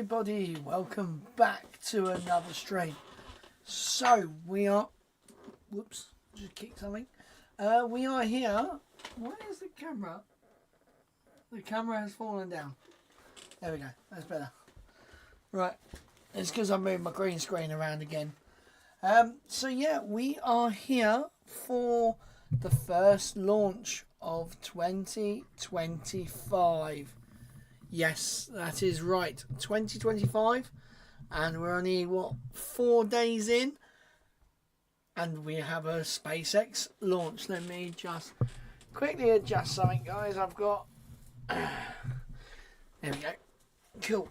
everybody, welcome back to another stream. So we are, whoops, just kicked something. We are here. Why is the camera? The camera has fallen down. There we go, that's better. Right, it's because I moved my green screen around again. So yeah, we are here for the first launch of 2025. Yes, that is right, 2025, and we're only, what, 4 days in, and we have a SpaceX launch. Let me just quickly adjust something, guys. I've got, there we go, cool.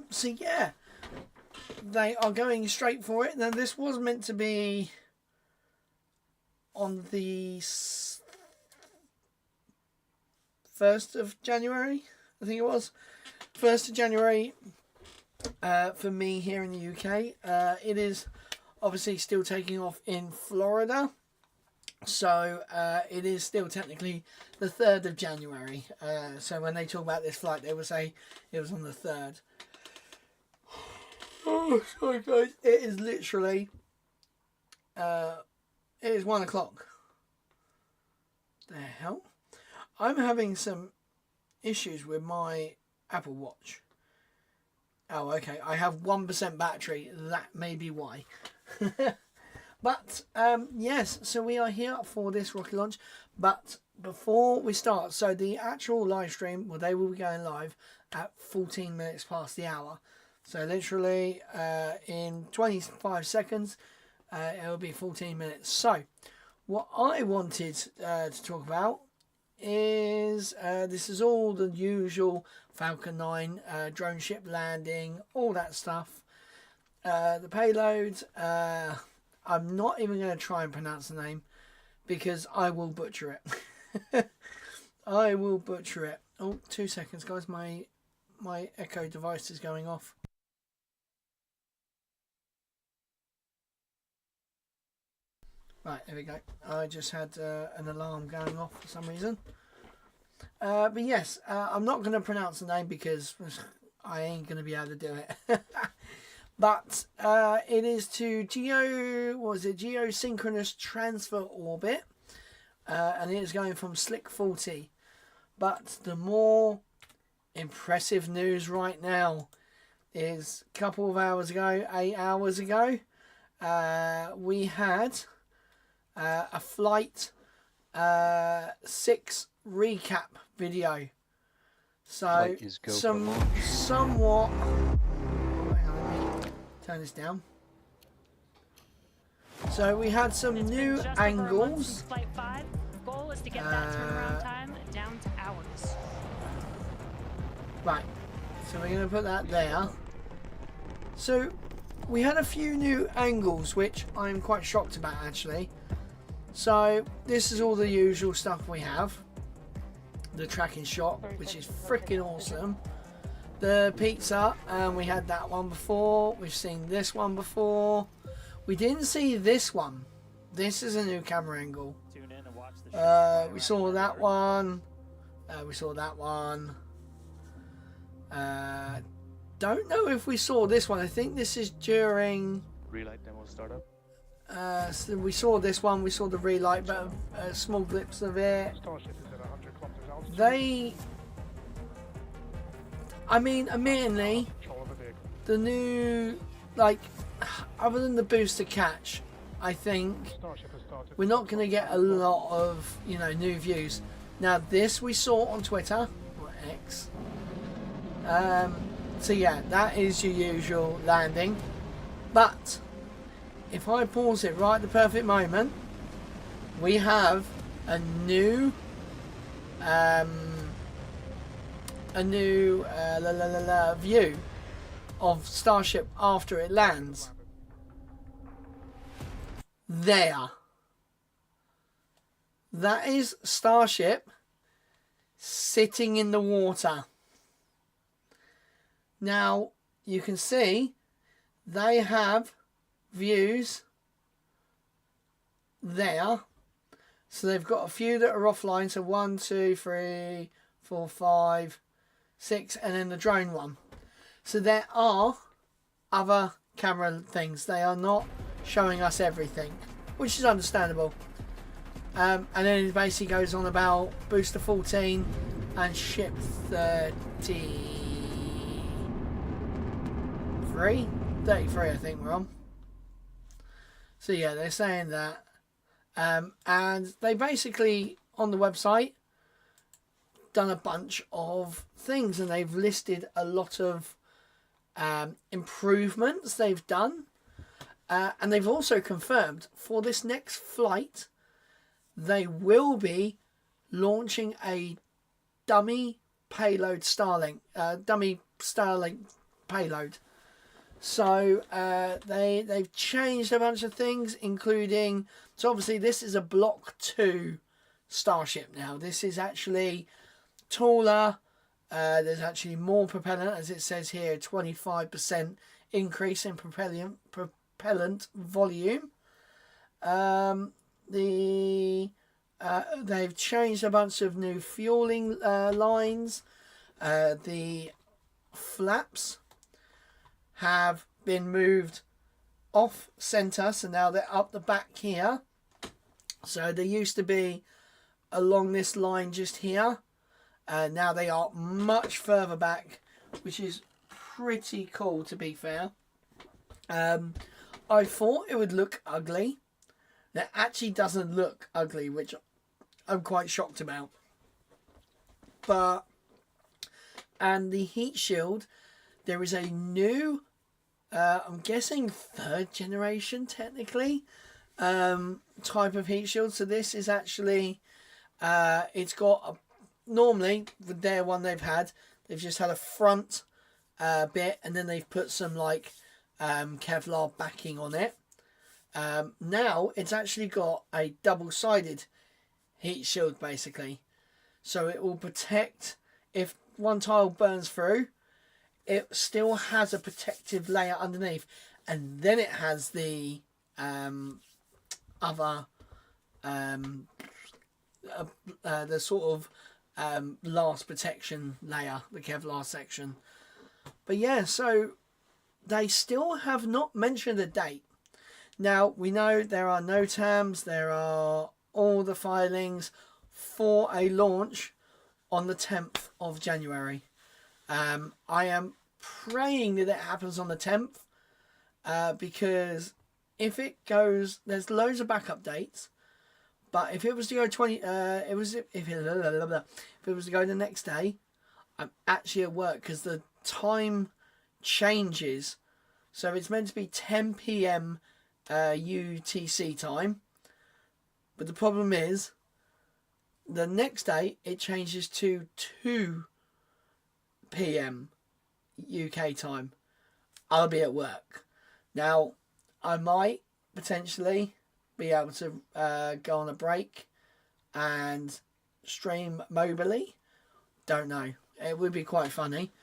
So yeah, they are going straight for it. Now this was meant to be on the 1st of January, I think it was 1st of January for me here in the UK. It is obviously still taking off in Florida, so it is still technically the 3rd of January. So when they talk about this flight, they will say it was on the 3rd. Oh, sorry guys, it is literally it is 1 o'clock. The hell? I'm having some issues with my Apple Watch. Oh, okay. I have 1% battery. That may be why. But, yes. So we are here for this rocket launch. But before we start, so the actual live stream, well, they will be going live at 14 minutes past the hour. So literally in 25 seconds, it will be 14 minutes. So what I wanted to talk about is this is all the usual Falcon 9 drone ship landing, all that stuff. The payload, I'm not even going to try and pronounce the name because I will butcher it. I will butcher it. Oh, 2 seconds, guys. My Echo device is going off. Right, there we go. I just had an alarm going off for some reason. But yes, I'm not going to pronounce the name because I ain't going to be able to do it. But it is to geosynchronous transfer orbit. And it is going from Slick 40. But the more impressive news right now is a couple of hours ago, 8 hours ago, we had a flight 6 recap video. So somewhat. Hang on, let me turn this down. So we had some new angles. Flight 5. Goal is to get that turnaround time down to hours. Right. So we're going to put that there. So we had a few new angles, which I'm quite shocked about actually. So this is all the usual stuff we have. The tracking shot, which is freaking awesome. The pizza, we had that one before. We've seen this one before. We didn't see this one. This is a new camera angle. We saw that one. We saw that one. Don't know if we saw this one. I think this is during Relight demo startup. So we saw this one, we saw the relight, but small glimpse of it. I mean, admittedly, the new, like, other than the booster catch, I think we're not going to get a lot of, new views. Now, this we saw on Twitter, or X. So yeah, that is your usual landing. But if I pause it right at the perfect moment, we have a new view of Starship after it lands. There. That is Starship sitting in the water. Now, you can see they have views there. So they've got a few that are offline. So 1, 2, 3, 4, 5, 6, and then the drone one. So there are other camera things. They are not showing us everything, which is understandable. And then it basically goes on about booster 14 and ship 33, I think we're on. So yeah, they're saying that. And they basically, on the website, done a bunch of things, and they've listed a lot of improvements they've done. And they've also confirmed for this next flight, they will be launching a dummy payload Starlink, dummy Starlink payload. So they've changed a bunch of things, including, so obviously this is a Block 2 Starship now. This is actually taller. There's actually more propellant, as it says here, 25% increase in propellant volume. They've changed a bunch of new fueling lines. The flaps have been moved off center, so now they're up the back here. So they used to be along this line just here. Now they are much further back, which is pretty cool, to be fair. I thought it would look ugly. That actually doesn't look ugly, which I'm quite shocked about. And the heat shield, there is a new, I'm guessing 3rd generation technically, type of heat shield. So this is actually, it's got normally with their one they've just had a front bit, and then they've put some like Kevlar backing on it. Now it's actually got a double-sided heat shield basically, so it will protect if one tile burns through. It still has a protective layer underneath, and then it has the other the sort of last protection layer, the Kevlar section. But yeah, so they still have not mentioned a date. Now, we know there are NOTAMs, there are all the filings for a launch on the 10th of January. I am praying that it happens on the 10th, because if it goes, there's loads of backup dates, but if it was to go if it was to go the next day, I'm actually at work because the time changes. So it's meant to be 10 p.m. UTC time, but the problem is the next day it changes to 2 p.m. UK time. I'll be at work. Now I might potentially be able to go on a break and stream mobily. Don't know, it would be quite funny.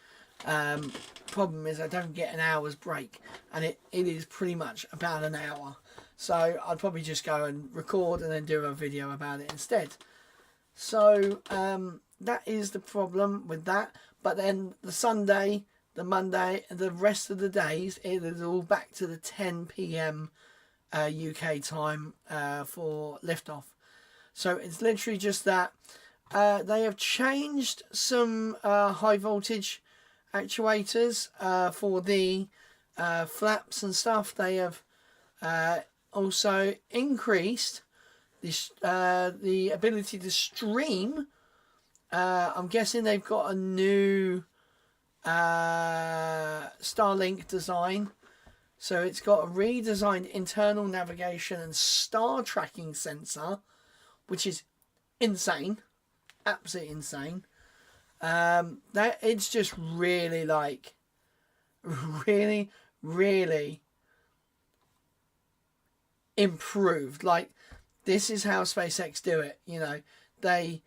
Problem is I don't get an hour's break, and it is pretty much about an hour, so I'd probably just go and record and then do a video about it instead. So that is the problem with that. But then the Sunday, the Monday, and the rest of the days, it is all back to the 10 p.m. UK time for liftoff. So it's literally just that they have changed some high voltage actuators for the flaps and stuff. They have also increased the ability to stream. I'm guessing they've got a new Starlink design, so it's got a redesigned internal navigation and star tracking sensor, which is insane, absolutely insane. That it's just really like really improved. Like, this is how SpaceX do it, you know. They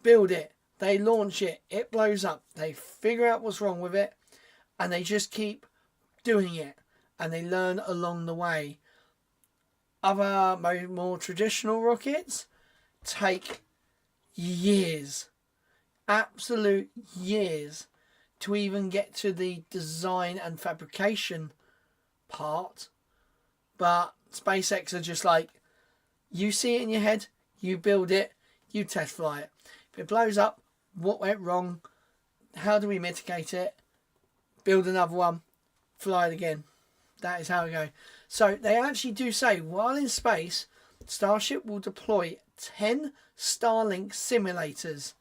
build it, they launch it, it blows up, they figure out what's wrong with it, and they just keep doing it, and they learn along the way. Other more traditional rockets take years, absolute years, to even get to the design and fabrication part. But SpaceX are just like, you see it in your head, you build it, you test fly it. If it blows up, what went wrong? How do we mitigate it? Build another one, fly it again. That is how it goes. So they actually do say, while in space, Starship will deploy 10 Starlink simulators,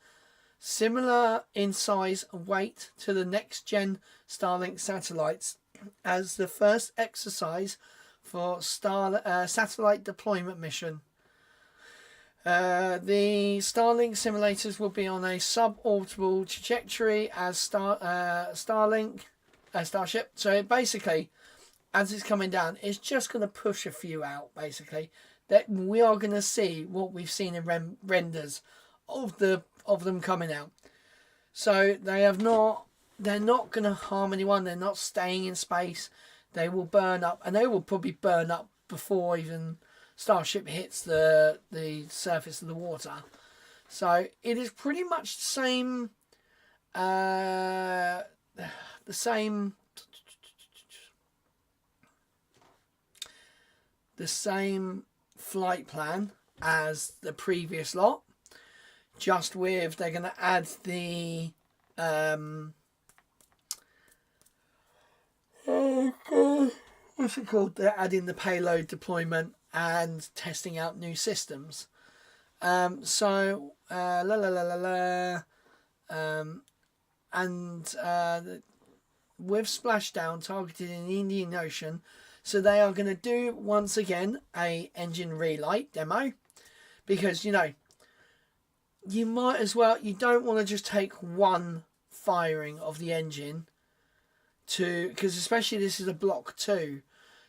similar in size and weight to the next-gen Starlink satellites, as the first exercise for satellite deployment mission. The Starlink simulators will be on a suborbital trajectory as Starship. So it basically, as it's coming down, it's just going to push a few out. Basically, that we are going to see what we've seen in renders of them coming out. So they're not going to harm anyone. They're not staying in space. They will burn up, and they will probably burn up before even Starship hits the surface of the water. So it is pretty much the same flight plan as the previous lot, just with they're going to add the what's it called? They're adding the payload deployment and testing out new systems. And with splashdown targeted in the Indian Ocean, so they are going to do once again a engine relight demo, because you might as well, you don't want to just take one firing of the engine because especially this is a block 2,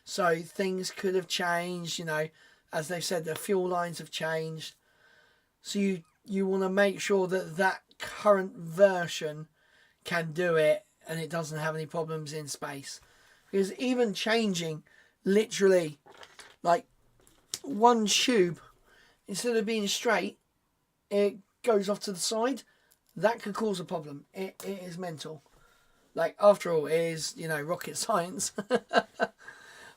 so things could have changed, as they've said, the fuel lines have changed, so you want to make sure that current version can do it and it doesn't have any problems in space. Because even changing literally like one tube, instead of being straight, it goes off to the side, that could cause a problem. It is mental. Like, after all, it is, rocket science.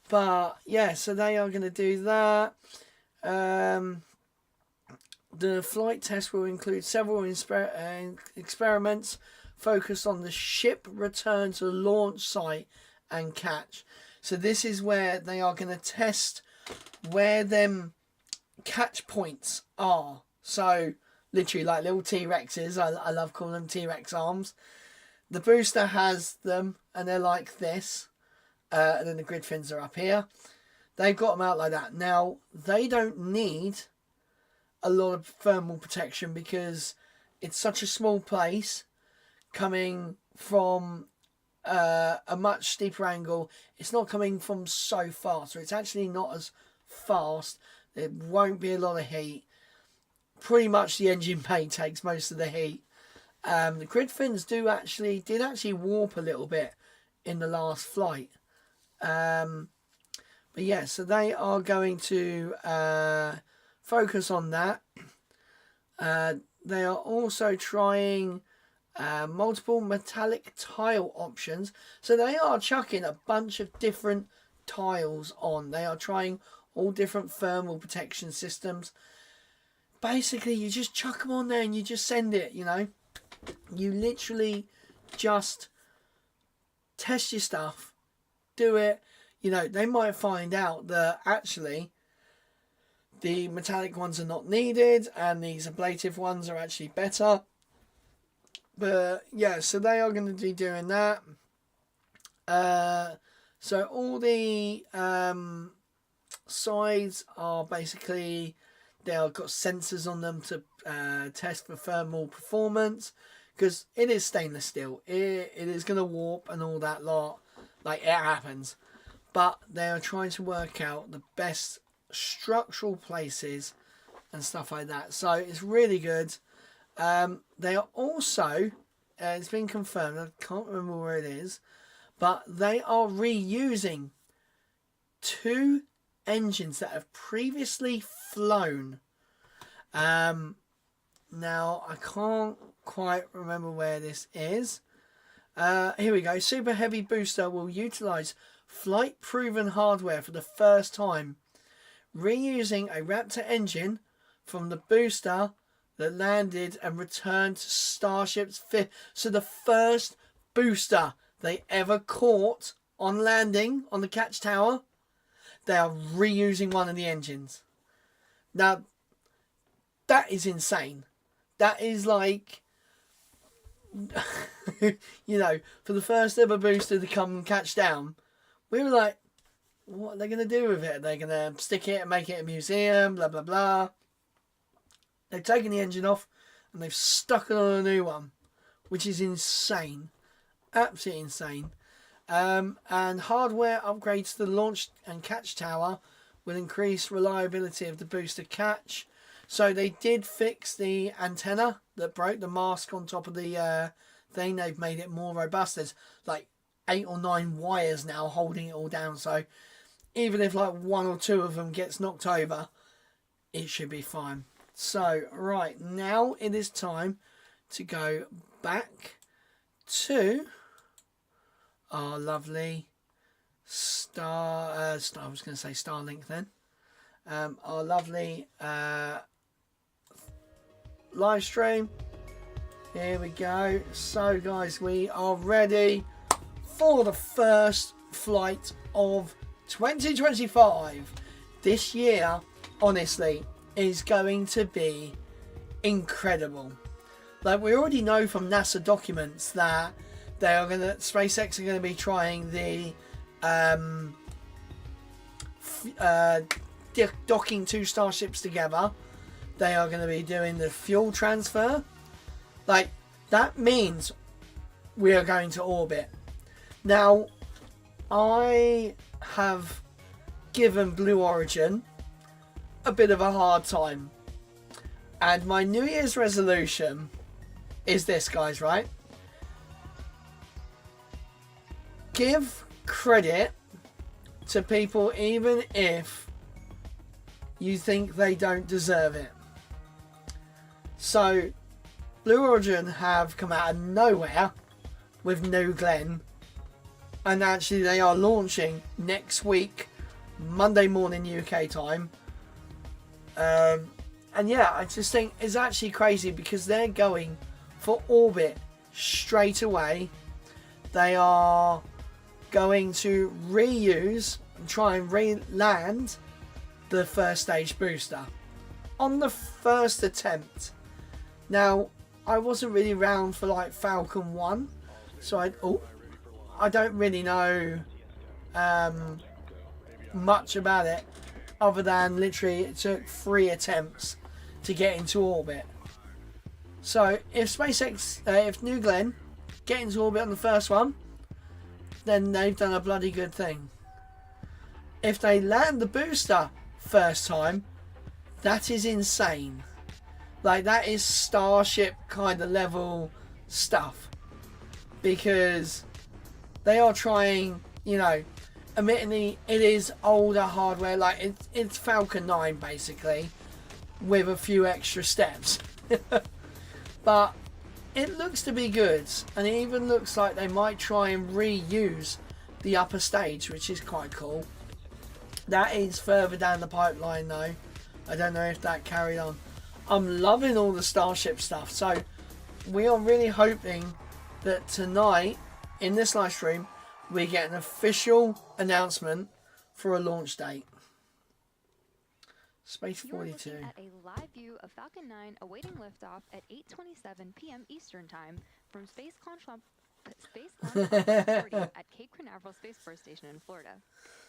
But yeah, so they are going to do that. The flight test will include several experiments focused on the ship return to the launch site and catch. So this is where they are going to test where them catch points are. So literally like little T-Rexes. I love calling them T-Rex arms. The booster has them and they're like this. And then the grid fins are up here. They've got them out like that. Now, they don't need a lot of thermal protection because it's such a small place coming from a much steeper angle. It's not coming from so far, so it's actually not as fast. There won't be a lot of heat. Pretty much the engine bay takes most of the heat. The grid fins did actually warp a little bit in the last flight. But yeah, so they are going to focus on that. They are also trying multiple metallic tile options. So they are chucking a bunch of different tiles on. They are trying all different thermal protection systems. Basically, you just chuck them on there and you just send it, You literally just test your stuff, do it. They might find out that actually the metallic ones are not needed and these ablative ones are actually better. But yeah, so they are going to be doing that. So all the sides are basically, they've got sensors on them to test for thermal performance, because it is stainless steel. It is going to warp and all that lot. Like, it happens. But they are trying to work out the best structural places and stuff like that. So it's really good. They are also, it's been confirmed, I can't remember where it is, but they are reusing 2 engines that have previously flown. Now, I can't quite remember where this is. Here we go. Super Heavy booster will utilize flight-proven hardware for the first time, reusing a Raptor engine from the booster that landed and returned to Starship's fifth. So the first booster they ever caught on landing on the catch tower, they are reusing one of the engines. Now, that is insane. That is like, you know, for the first ever booster to come and catch down, we were like, what are they going to do with it? Are they going to stick it and make it a museum, blah, blah, blah. They've taken the engine off and they've stuck it on a new one, which is insane. Absolutely insane. And hardware upgrades to the launch and catch tower will increase reliability of the booster catch. So they did fix the antenna that broke, the mask on top of the thing. They've made it more robust. There's like 8 or 9 wires now holding it all down. So even if like 1 or 2 of them gets knocked over, it should be fine. So right now it is time to go back to our lovely I was going to say Starlink then. Our lovely live stream. Here we go. So guys, we are ready for the first flight of 2025. This year, honestly, is going to be incredible. Like, we already know from NASA documents that SpaceX are going to be trying the docking 2 starships together. They are going to be doing the fuel transfer. Like, that means we are going to orbit. Now, I have given Blue Origin a bit of a hard time. And my New Year's resolution is this, guys, right? Give credit to people even if you think they don't deserve it. So, Blue Origin have come out of nowhere with New Glenn, and actually they are launching next week, Monday morning UK time. And yeah, I just think it's actually crazy because they're going for orbit straight away. They are going to reuse and try and re-land the first stage booster on the first attempt. Now, I wasn't really around for like Falcon 1, so I don't really know much about it, other than literally it took 3 attempts to get into orbit. So if SpaceX, if New Glenn get into orbit on the first one, then they've done a bloody good thing. If they land the booster first time, that is insane. Like, that is Starship kind of level stuff, because they are trying, you know, admittedly it is older hardware, like it's Falcon 9 basically with a few extra steps. But it looks to be good, and it even looks like they might try and reuse the upper stage, which is quite cool. That is further down the pipeline though. I don't know if that carried on. I'm loving all the Starship stuff, so we are really hoping that tonight in this live stream we get an official announcement for a launch date. Space 42. You're looking at a live view of Falcon 9 awaiting liftoff at 8:27 p.m. Eastern Time from Space Launch Authority at Cape Canaveral Space Force Station in Florida.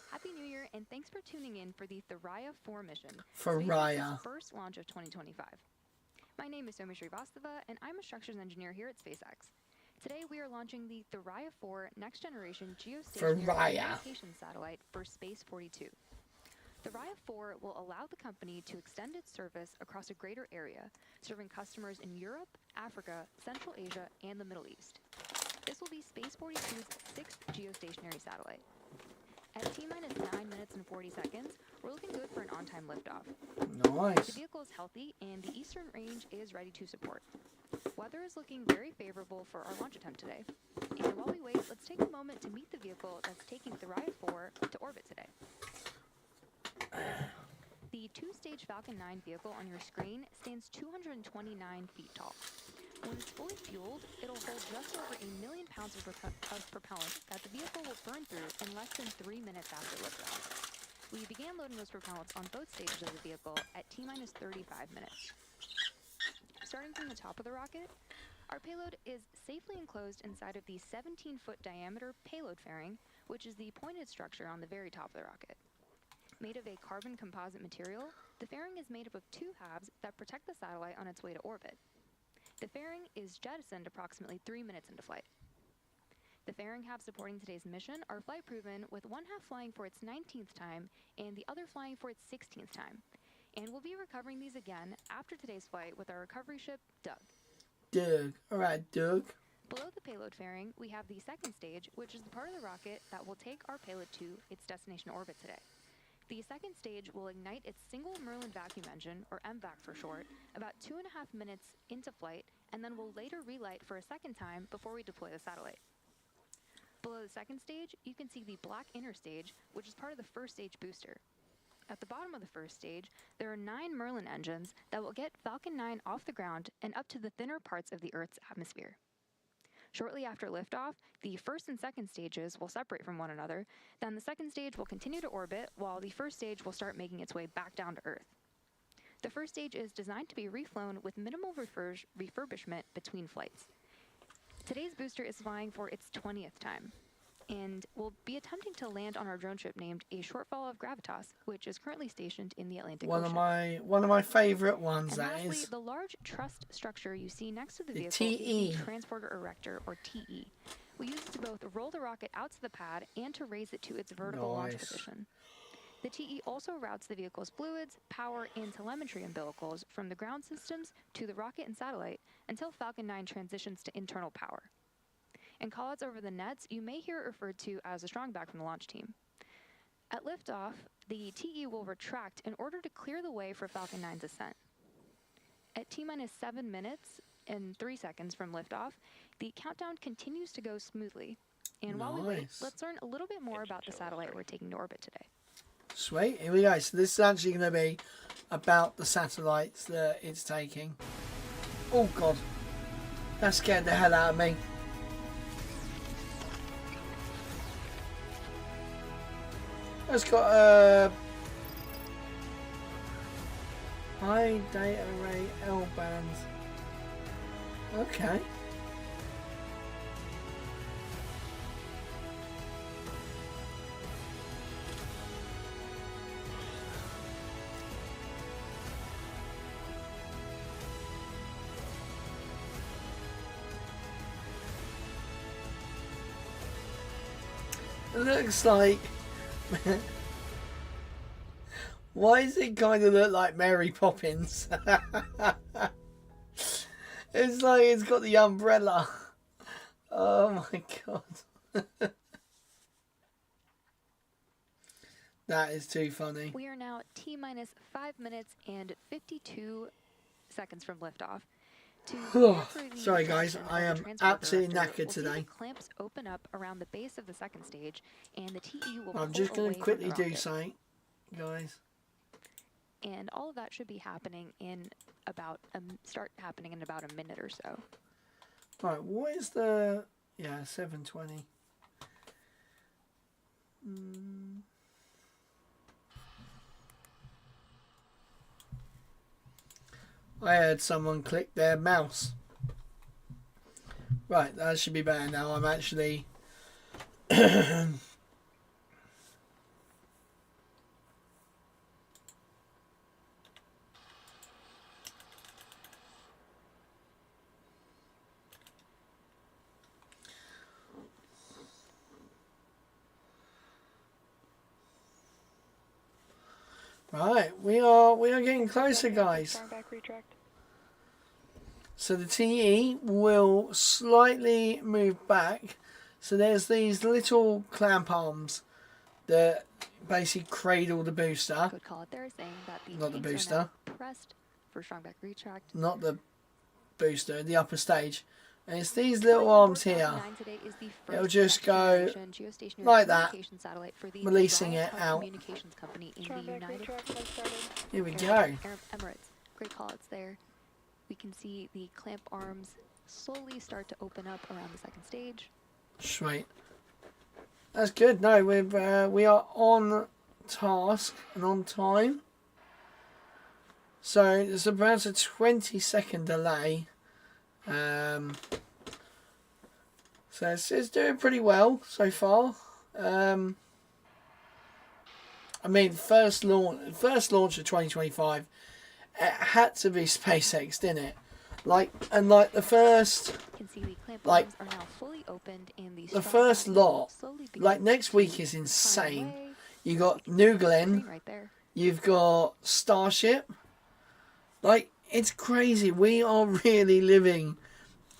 Happy New Year, and thanks for tuning in for the Thuraya 4 mission, SpaceX's first launch of 2025. My name is Somi Srivastava, and I'm a structures engineer here at SpaceX. Today we are launching the Thuraya 4 next generation geostationary communications satellite for Space 42. Thuraya 4 will allow the company to extend its service across a greater area, serving customers in Europe, Africa, Central Asia, and the Middle East. This will be Space 42's 6th geostationary satellite. At T-minus 9 minutes and 40 seconds, we're looking good for an on-time liftoff. Nice. The vehicle is healthy, and the eastern range is ready to support. Weather is looking very favorable for our launch attempt today. And while we wait, let's take a moment to meet the vehicle that's taking Thuraya 4 to orbit today. The two-stage Falcon 9 vehicle on your screen stands 229 feet tall. When it's fully fueled, it'll hold just over 1 million pounds of propellant that the vehicle will burn through in less than 3 minutes after liftoff. We began loading those propellants on both stages of the vehicle at T-minus 35 minutes. Starting from the top of the rocket, our payload is safely enclosed inside of the 17-foot diameter payload fairing, which is the pointed structure on the very top of the rocket. Made of a carbon composite material, the fairing is made up of two halves that protect the satellite on its way to orbit. The fairing is jettisoned approximately 3 minutes into flight. The fairing halves supporting today's mission are flight proven, with one half flying for its 19th time and the other flying for its 16th time. And we'll be recovering these again after today's flight with our recovery ship, Doug. Doug. Alright, Doug. Below the payload fairing, we have the second stage, which is the part of the rocket that will take our payload to its destination orbit today. The second stage will ignite its single Merlin vacuum engine, or MVAC for short, about 2.5 minutes into flight, and then will later relight for a second time before we deploy the satellite. Below the second stage, you can see the black inner stage, which is part of the first stage booster. At the bottom of the first stage, there are 9 Merlin engines that will get Falcon 9 off the ground and up to the thinner parts of the Earth's atmosphere. Shortly after liftoff, the first and second stages will separate from one another, then the second stage will continue to orbit, while the first stage will start making its way back down to Earth. The first stage is designed to be reflown with minimal refurbishment between flights. Today's booster is flying for its 20th time, and will be attempting to land on our drone ship named A Shortfall of Gravitas, which is currently stationed in the Atlantic Ocean. One of my favourite ones, and that lastly, is. the large truss structure you see next to the vehicle TE. is the Transporter Erector, or TE. We use it to both roll the rocket out to the pad and to raise it to its vertical launch position. The TE also routes the vehicle's fluids, power, and telemetry umbilicals from the ground systems to the rocket and satellite until Falcon 9 transitions to internal power. In callouts over the nets, you may hear it referred to as a strongback from the launch team. At liftoff, the TE will retract in order to clear the way for Falcon 9's ascent. At T-minus 7 minutes and 3 seconds from liftoff, the countdown continues to go smoothly. And while we wait, let's learn a little bit more about the satellite we're taking to orbit today. Sweet, here we go. So this is actually going to be about the satellites that it's taking. Oh God, that scared the hell out of me. It's got a high data rate L bands. Okay. It looks like. Why does it kind of look like Mary Poppins? It's like it's got the umbrella. Oh my God. That is too funny. We are now T-minus 5 minutes and 52 seconds from liftoff. Sorry guys, I am absolutely knackered today. Clamps open up around the base of the second stage, and the TE will I'm just going to quickly do something, guys. And all of that should be happening in about start happening in about a minute or so. Right, what is the 720? I heard someone click their mouse. Right, that should be better now. I'm actually right, we are getting closer, guys. So the TE will slightly move back. So there's these little clamp arms that basically cradle the booster. Good call it there, saying that the not the booster. Pressed for strong back retract. Not the booster, the upper stage. And it's these little arms here. It'll just go like that, releasing it out. Here we go. Emirates. Great call-outs there. We can see the clamp arms slowly start to open up around the second stage. Sweet. That's good. No, we are on task and on time. So there's about a 20-second delay. So it's doing pretty well so far. I mean, first launch of 2025, it had to be SpaceX, didn't it? Like the first, like are now fully opened and the first lot, like next week is insane. You got New Glenn, you've got Starship. Like, it's crazy. We are really living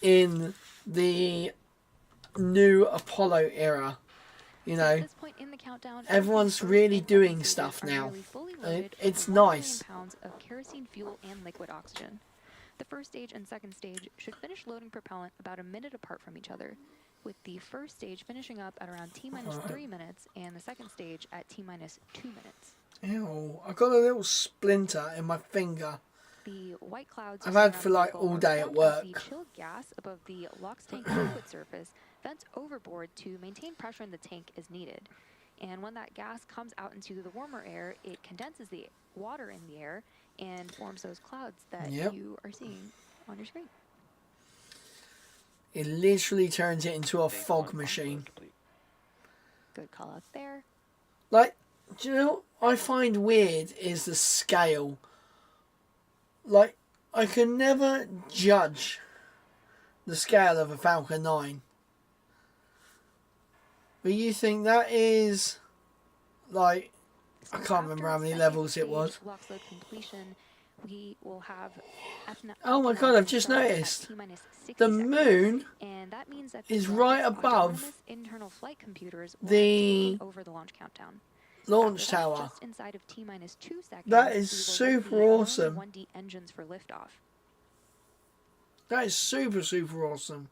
in the new Apollo era. You know, everyone's really doing stuff now. It's nice. Pounds of kerosene fuel and liquid oxygen. The first stage and second stage should finish loading propellant about a minute apart from each other, with the first stage finishing up at around T-minus 3 minutes and the second stage at T-minus 2 minutes. Ew, I got a little splinter in my finger. The white clouds I've had for like all day at work. The chilled gas above the LOX tank liquid surface vents overboard to maintain pressure in the tank as needed. And when that gas comes out into the warmer air, it condenses the water in the air and forms those clouds that you are seeing on your screen. It literally turns it into a fog machine. Good call out there. Like, do you know what I find weird is the scale. Like, I can never judge the scale of a Falcon 9. But you think that is, like, I can't remember how many levels it was. We will have oh my god, I've just noticed. The moon is right above the launch tower. That is super awesome. That is super, super awesome.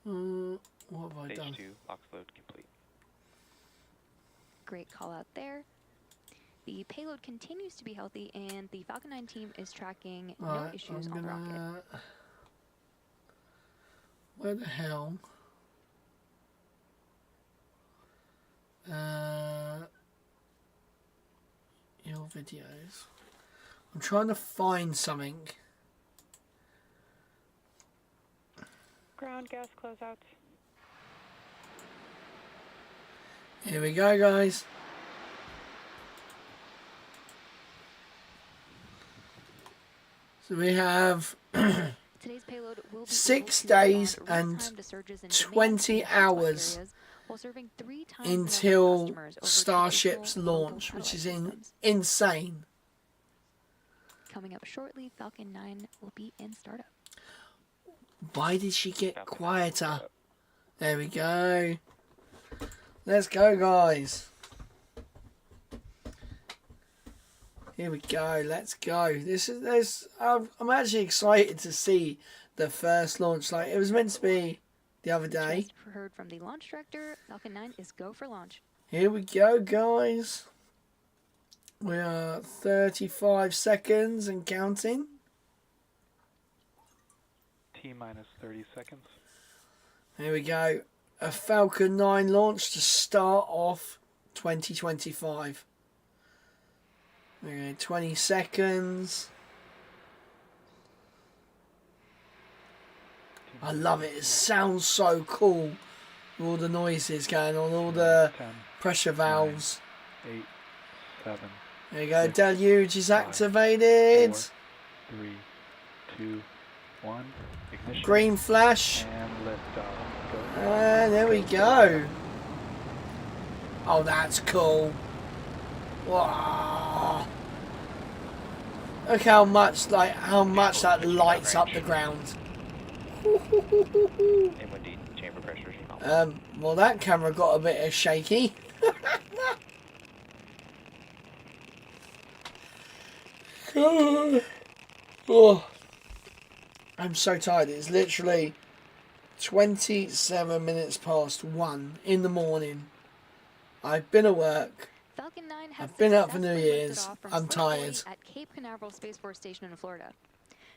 What have I done? Stage 2, box load complete. Great call out there. The payload continues to be healthy, and the Falcon 9 team is tracking no issues on the rocket. Where the hell? Your videos. I'm trying to find something. Ground gas closeout. Here we go, guys. So we have 6 days and 20 hours until Starship's launch, which is insane. Coming up shortly, Falcon 9 will be in startup. Why did she get quieter? There we go. Let's go, guys. Here we go. Let's go. I'm actually excited to see the first launch. Like, it was meant to be the other day. Just heard from the launch director. Falcon 9 is go for launch. Here we go, guys. We are 35 seconds and counting. T-minus 30 seconds. Here we go. A Falcon 9 launch to start off 2025. Okay, 20 seconds. I love it. It sounds so cool. All the noises going on, all the 10, pressure valves. 9, 8, 7. There you go. 6, Deluge is 5, activated. 4, 3, 2, 1. Ignition. Green flash. And liftoff. Go. And there we go. Oh, that's cool. Wow. Look how much that lights up the ground. M1D chamber pressures. Well, that camera got a bit shaky. Oh. I'm so tired. It's literally 27 minutes past 1 in the morning. I've been at work. Falcon 9 has I've been out for New successfully lifted Year's. off from I'm Slip tired. Point at Cape Canaveral Space Force Station in Florida.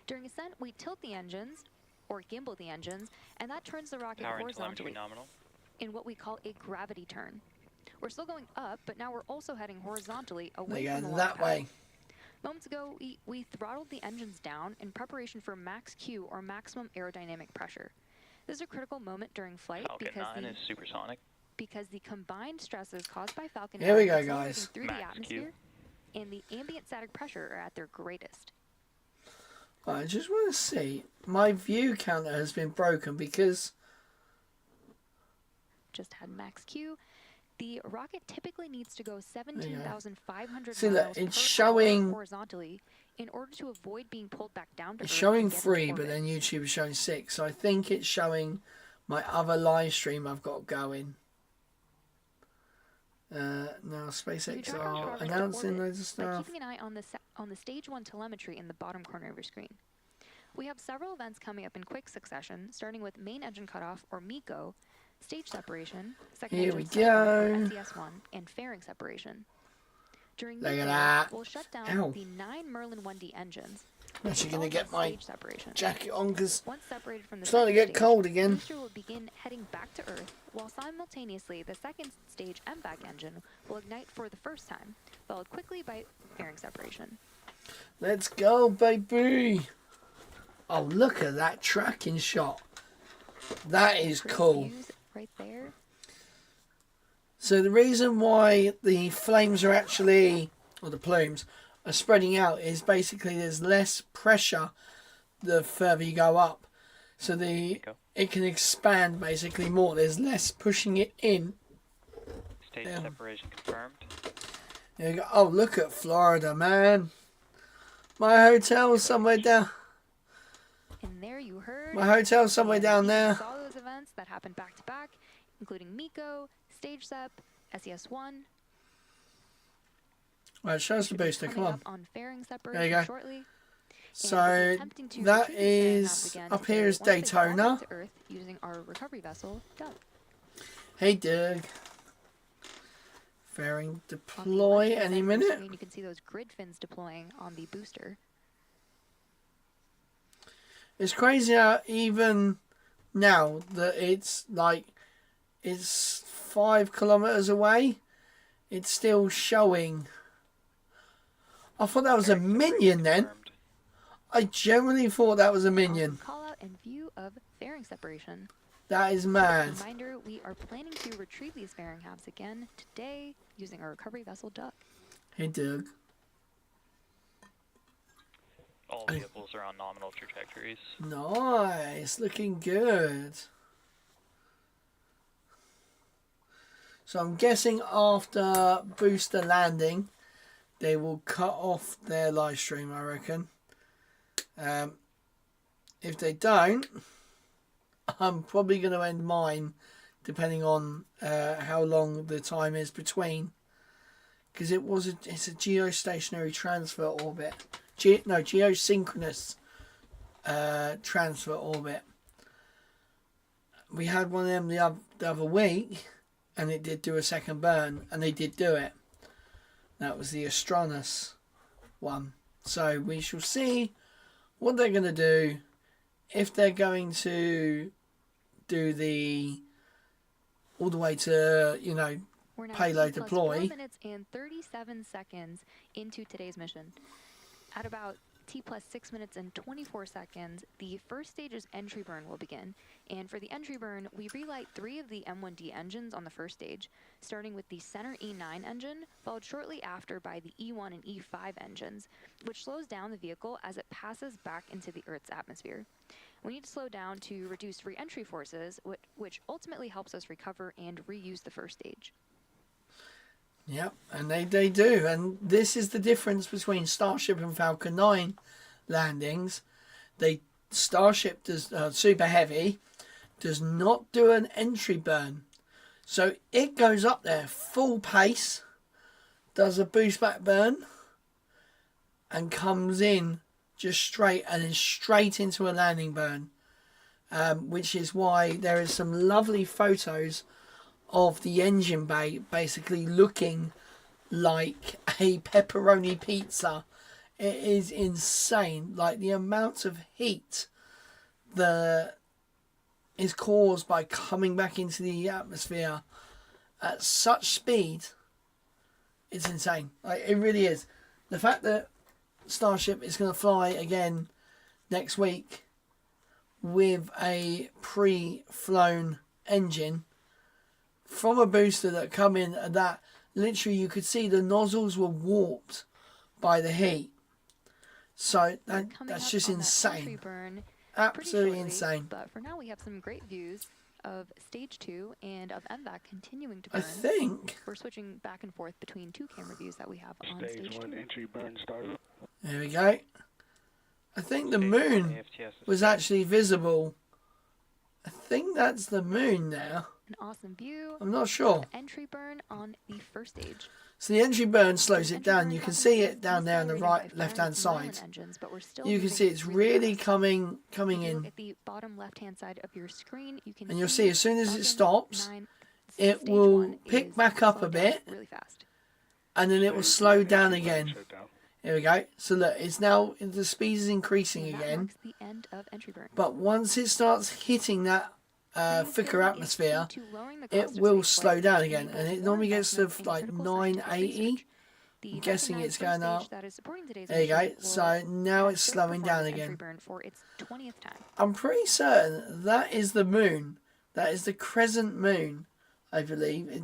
During ascent, we tilt the engines, or gimbal the engines, and that turns the rocket Power and telemetry horizontally nominal. in what we call a gravity turn. We're still going up, but now we're also heading horizontally away They from go the that launch pad. way. Moments ago, we throttled the engines down in preparation for max Q, or maximum aerodynamic pressure. This is a critical moment during flight Falcon 9 is supersonic. because the combined stresses caused by Falcon 9 Here we go, accelerating guys. through Max the atmosphere Q. and the ambient static pressure are at their greatest. I just want to see. My view counter has been broken because... Just had max Q. The rocket typically needs to go 17,500 See, miles look, it's per showing... hour horizontally in order to avoid being pulled back down to It's Earth showing and get into 3, but orbit. then YouTube is showing 6. So I think it's showing my other live stream I've got going. Now You SpaceX can track our are progress to announcing orbit loads of by stuff. keeping an eye on the stage 1 telemetry in the bottom corner of your screen. We have several events coming up in quick succession, starting with main engine cutoff, or MECO, stage separation, second Here engine we cycle, or go. SES1, and fairing separation. During Look at MECO, that. we'll shut down Ow. the 9 Merlin 1D engines. I'm actually going to followed get by my stage separation. jacket on because Once separated from the it's starting to second get stage, cold the again. booster will begin heading back to Earth, while simultaneously the second stage MVAC engine will ignite for the first time, followed quickly by fairing separation. Let's go, baby. Oh, look at that tracking shot. That is Great cool. views right there. So the reason why the flames are actually, or the plumes, are spreading out is basically there's less pressure the further you go up. So it can expand basically more. There's less pushing it in. Stage separation confirmed. There you go. Oh, look at Florida, man. My hotel's somewhere down. And there you heard. My hotel's somewhere and down you there. saw those events that happened back to back, including MECO, stage sep, SES1. Right, show us the booster. Come on. On fairing There you go. separation shortly. So that is up here is Daytona. To Earth using our recovery vessel, Doug. Hey, Doug. Fairing deploy any minute. You can see those grid fins deploying on the booster. It's crazy how even now that it's 5 kilometers away, it's still showing. I thought that was a minion then. Confirmed. I generally thought that was a minion. Awesome call out and view of fairing separation. That is mad. Reminder, we are planning to retrieve these fairing halves again today using our recovery vessel, Duck. Hey, Doug. All vehicles are on nominal trajectories. Nice. Looking good. So I'm guessing after booster landing, they will cut off their live stream, I reckon. If they don't, I'm probably going to end mine, depending on how long the time is between. Because it's a geostationary transfer orbit. Geosynchronous transfer orbit. We had one of them the other week, and it did do a second burn, and they did do it. That was the Astronus one. So we shall see what they're going to do, if they're going to do all the way to, We're now payload T plus deploy. 4 minutes and 37 seconds into today's mission. At about T plus 6 minutes and 24 seconds, the first stage's entry burn will begin. And for the entry burn, we relight 3 of the M1D engines on the first stage, starting with the center E9 engine, followed shortly after by the E1 and E5 engines, which slows down the vehicle as it passes back into the Earth's atmosphere. We need to slow down to reduce re-entry forces, which ultimately helps us recover and reuse the first stage. Yep, and they do. And this is the difference between Starship and Falcon 9 landings. Starship does Super Heavy does not do an entry burn. So it goes up there full pace, does a boost back burn, and comes in just straight and then straight into a landing burn, which is why there is some lovely photos of the engine bay basically looking like a pepperoni pizza. It is insane, like the amount of heat that is caused by coming back into the atmosphere at such speed. It's insane. Like, it really is. The fact that Starship is going to fly again next week with a pre-flown engine from a booster that come in, that literally you could see the nozzles were warped by the heat. So that's just insane. Absolutely shortly, insane. But for now, we have some great views of stage 2 and of MVAC continuing to burn. I think we're switching back and forth between 2 camera views that we have on stage 1 entry burn started. There we go. I think the moon was actually visible. I think that's the moon now. An awesome view. I'm not sure. Entry burn on the first stage. So the entry burn slows it down. You can see it down there on the right, left-hand side. You can see it's really coming in. At the bottom left-hand side of your screen, you can and you'll see as soon as it stops, it will pick back up a bit, really fast. And then it will slow down again. Here we go. So look, it's now, the speed is increasing again. The end of entry burn. But once it starts hitting that thicker atmosphere, it will slow down again, and it normally gets to like 980. I'm guessing it's going up. There you go. So now it's slowing down again. I'm pretty certain that is the moon. That is the crescent moon, I believe. It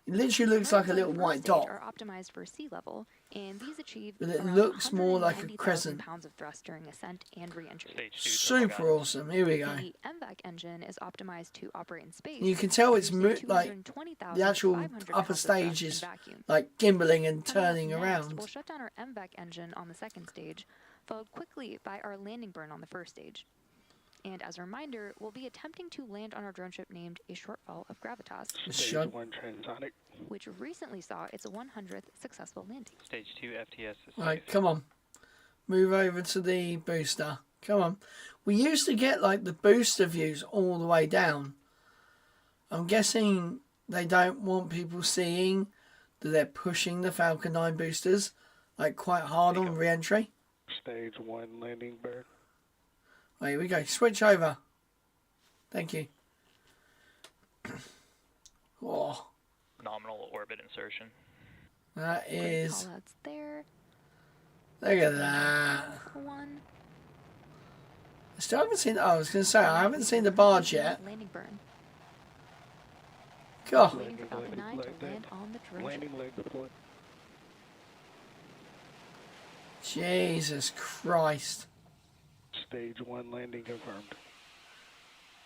literally looks like a little white dot. Are optimized for sea level, and these achieve but it looks more like a crescent. Pounds of thrust during ascent and re-entry. Super awesome. Here we go. The MVAC engine is optimized to operate in space. You can tell it's like the actual upper stage is like gimbaling and turning around. We'll shut down our MVAC engine on the second stage, followed quickly by our landing burn on the first stage. And as a reminder, we'll be attempting to land on our drone ship named A Shortfall of Gravitas, Stage 1 transonic, which recently saw its 100th successful landing. Stage 2 FTS is right, come on. Move over to the booster. Come on. We used to get like the booster views all the way down. I'm guessing they don't want people seeing that they're pushing the Falcon 9 boosters like quite hard on re-entry. Stage 1 landing burn. Right, here we go. Switch over. Thank you. Oh. Nominal orbit insertion. That is. Call-outs there. Look at that. One. I still haven't seen. Oh, I was going to say I haven't seen the barge yet. Landing burn. God. Waiting for Falcon 9 to land on the drone ship. Landing leg deployed. Jesus Christ. Stage 1 landing confirmed.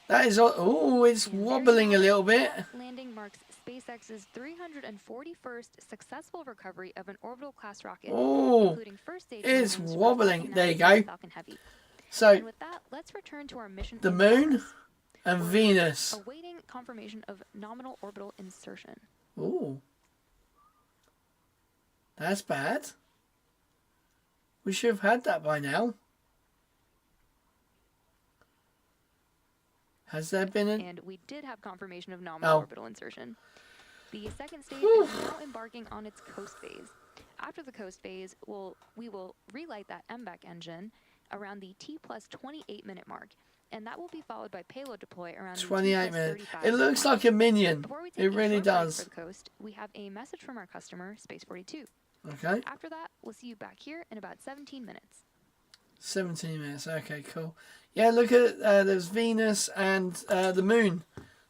That is. Oh, it's wobbling a little bit. Landing marks SpaceX's 341st successful recovery of an orbital class rocket, Oh, including first stage it's landings for wobbling. Falcon There you 9 and go. Falcon Heavy. So And with that, let's return to our mission. the in moon progress. and We're Venus. Awaiting confirmation of nominal orbital insertion. Oh, that's bad. We should have had that by now. Has there been a... And we did have confirmation of nominal orbital insertion. The second stage is now embarking on its coast phase. After the coast phase, we will relight that MVAC engine around the T plus 28 minute mark, and that will be followed by payload deploy around 28 the minutes. 35 It looks like a minion. Before we take It a really short break does. For the coast, we have a message from our customer, Space 42. Okay. After that, we'll see you back here in about 17 minutes. 17 minutes. Okay, cool. Yeah, look at there's Venus and the moon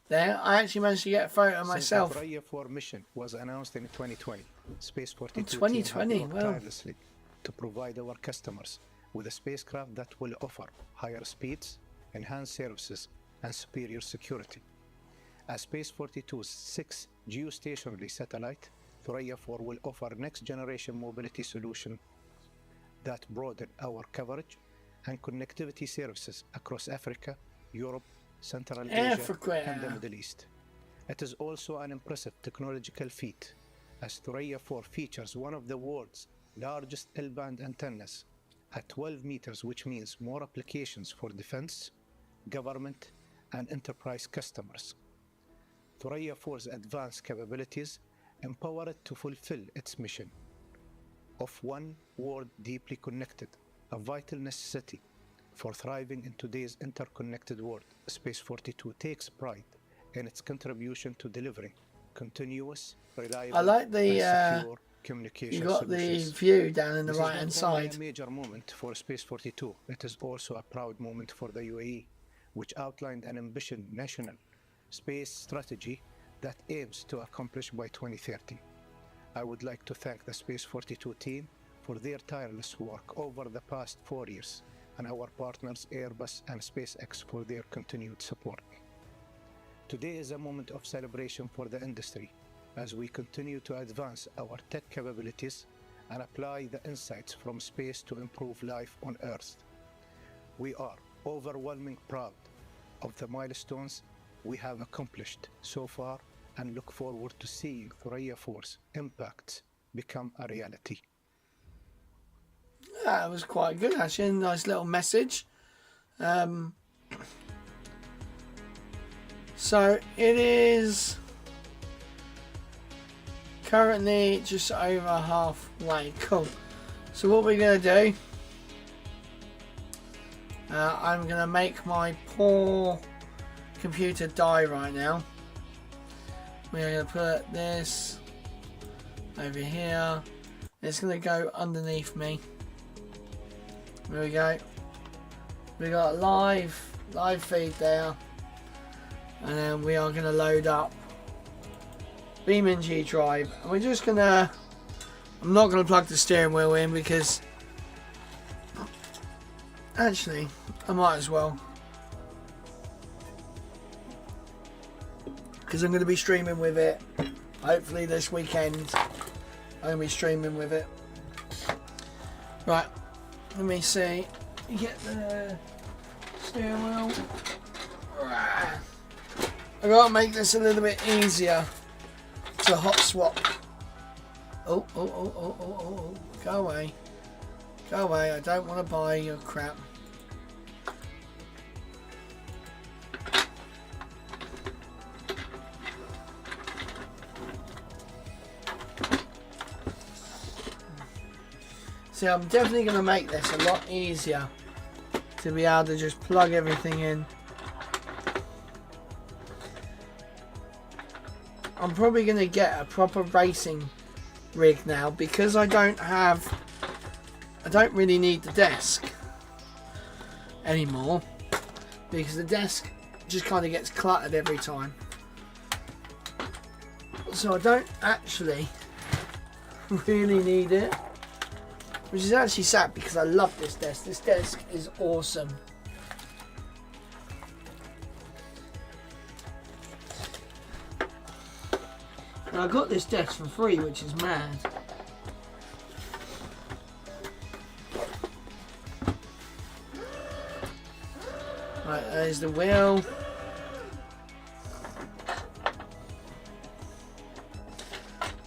there. I actually managed to get a photo myself. The Thuraya 4 mission was announced in 2020. Space 42 2020, team have worked wow. tirelessly to provide our customers with a spacecraft that will offer higher speeds, enhanced services, and superior security. As Space 42's 6th geostationary satellite, Thuraya 4 will offer next-generation mobility solution that broaden our coverage and connectivity services across Africa, Europe, Central Asia, and the Middle East. It is also an impressive technological feat, as Thuraya 4 features one of the world's largest L-band antennas at 12 meters, which means more applications for defense, government, and enterprise customers. Thuraya 4's advanced capabilities empower it to fulfill its mission of one world deeply connected, a vital necessity for thriving in today's interconnected world. Space 42 takes pride in its contribution to delivering continuous, reliable, I like the and secure communication you got solutions. the view down in the This right hand is not only side. a major moment for Space 42, it is also a proud moment for the UAE, which outlined an ambitious national space strategy that aims to accomplish by 2030. I would like to thank the Space 42 team for their tireless work over the past 4 years, and our partners Airbus and SpaceX for their continued support. Today is a moment of celebration for the industry as we continue to advance our tech capabilities and apply the insights from space to improve life on Earth. We are overwhelmingly proud of the milestones we have accomplished so far and look forward to seeing Thuraya 4's impacts become a reality. That was quite good, actually. A nice little message. So it is currently just over halfway. Cool. So what we're going to do, I'm going to make my poor computer die right now. We're going to put this over here. It's going to go underneath me. There we go. We got a live feed there. And then we are going to load up Beamin G drive. And we're just going to... I'm not going to plug the steering wheel in because... Actually, I might as well. Because I'm going to be streaming with it. Hopefully this weekend. I'm going to be streaming with it. Right. Let me see. Get the steering wheel. I gotta make this a little bit easier to hot swap. Oh. Go away. Go away. I don't want to buy your crap. See, I'm definitely going to make this a lot easier to be able to just plug everything in. I'm probably going to get a proper racing rig now because I don't really need the desk anymore because the desk just kind of gets cluttered every time. So I don't actually really need it. Which is actually sad because I love this desk. This desk is awesome. And I got this desk for free, which is mad. Right, there's the wheel.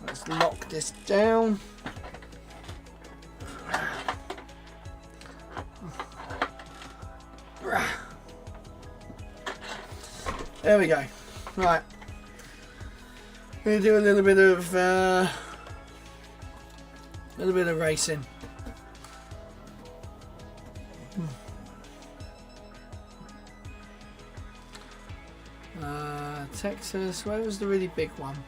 Let's lock this down. There we go. Right. I'm going to do a little bit of racing. Texas. Where was the really big one?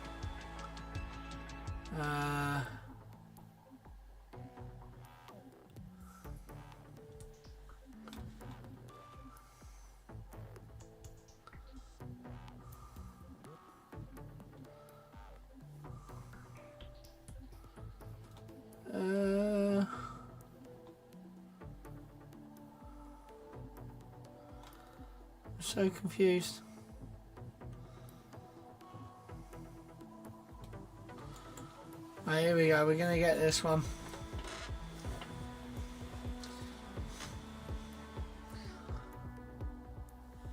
So confused. Right, here we go. We're gonna get this one.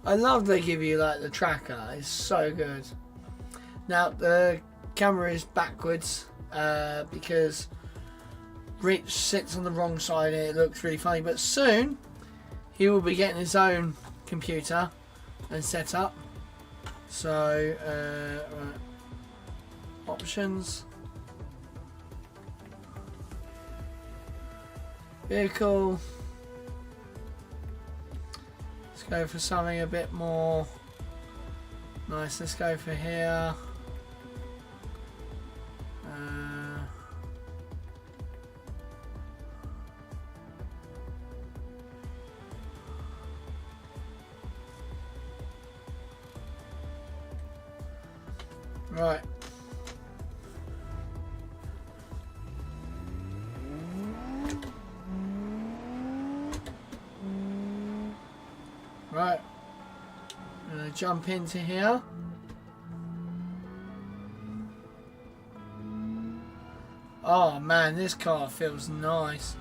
I love they give you like the tracker. It's so good. Now the camera is backwards because Rich sits on the wrong side here. It looks really funny, but soon he will be getting his own computer and set up. So, right. Options, vehicle. Let's go for something a bit more nice. Let's go for here. Right. Right. I'm gonna jump into here. Oh man, this car feels nice.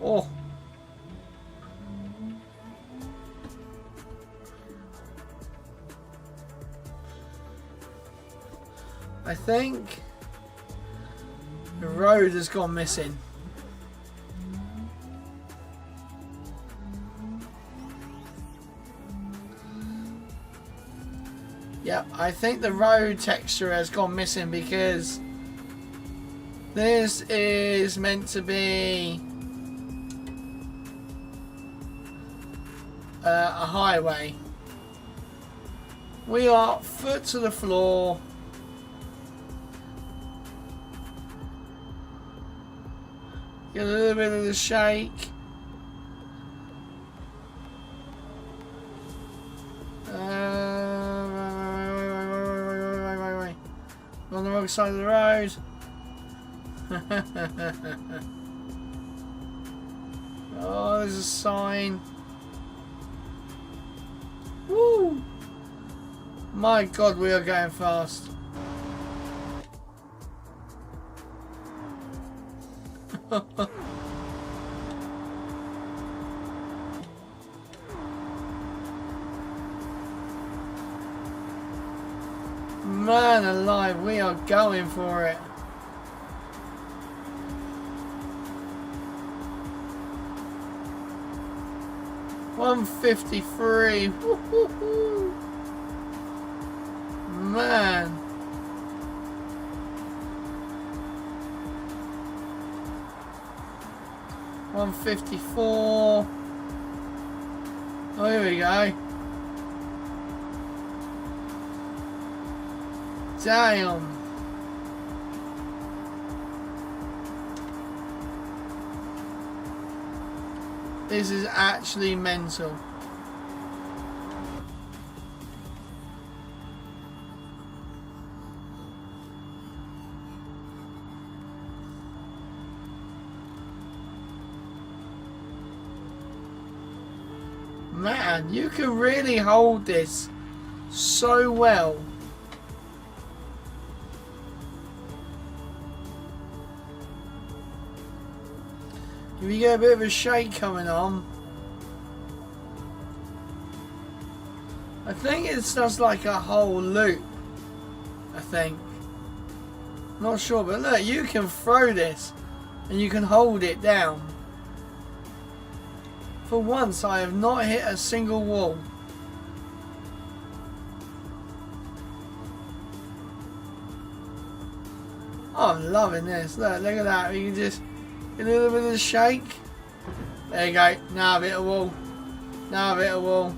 Oh. I think the road has gone missing. Yep, I think the road texture has gone missing because this is meant to be a highway. We are foot to the floor. Get a little bit of the shake. Wait. On the wrong side of the road. Oh, there's a sign. Woo! My God, we are going fast. Man alive, we are going for it. $153. Woo-hoo-hoo. Man. $154. Oh, here we go. Damn. This is actually mental. Man, you can really hold this so well. If you get a bit of a shake coming on, I think it's just like a whole loop. I think. Not sure, but look, you can throw this and you can hold it down. For once, I have not hit a single wall. Oh, I'm loving this. Look at that. You can just get a little bit of a shake. There you go. Now a bit of wall. Now a bit of wall.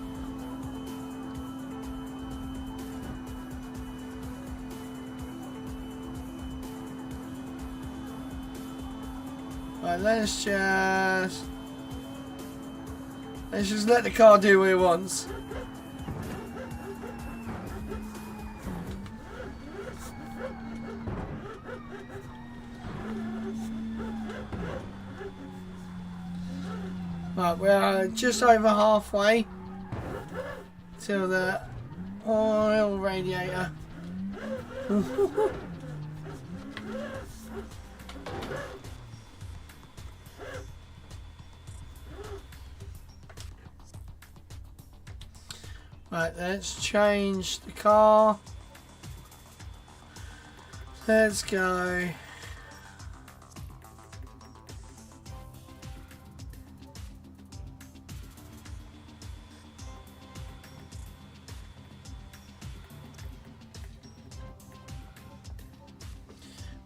Right, let's just let the car do what it wants. Right, we're just over halfway to the oil radiator. Right, let's change the car. Let's go.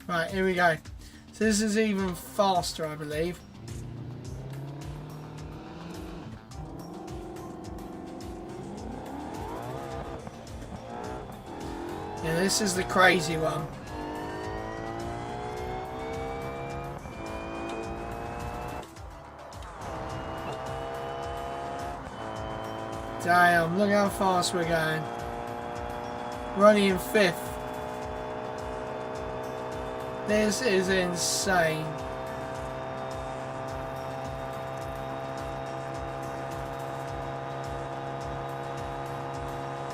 Right, here we go. So this is even faster, I believe. Yeah, this is the crazy one. Damn, look how fast we're going. We're only in 5th. This is insane.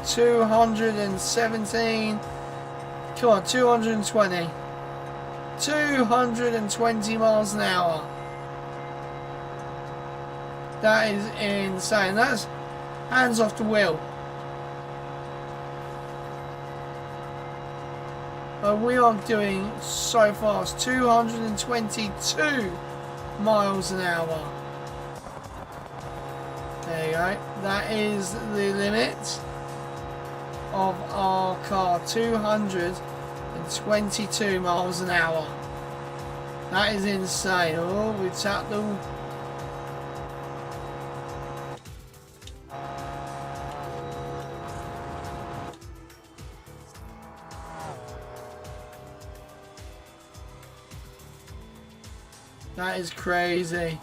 $217. Come on, 220. 220 miles an hour. That is insane. That's hands off the wheel. But we are doing so fast. 222 miles an hour. There you go. That is the limit of our car. 222 miles an hour. That is insane. Oh, we tapped them. That is crazy.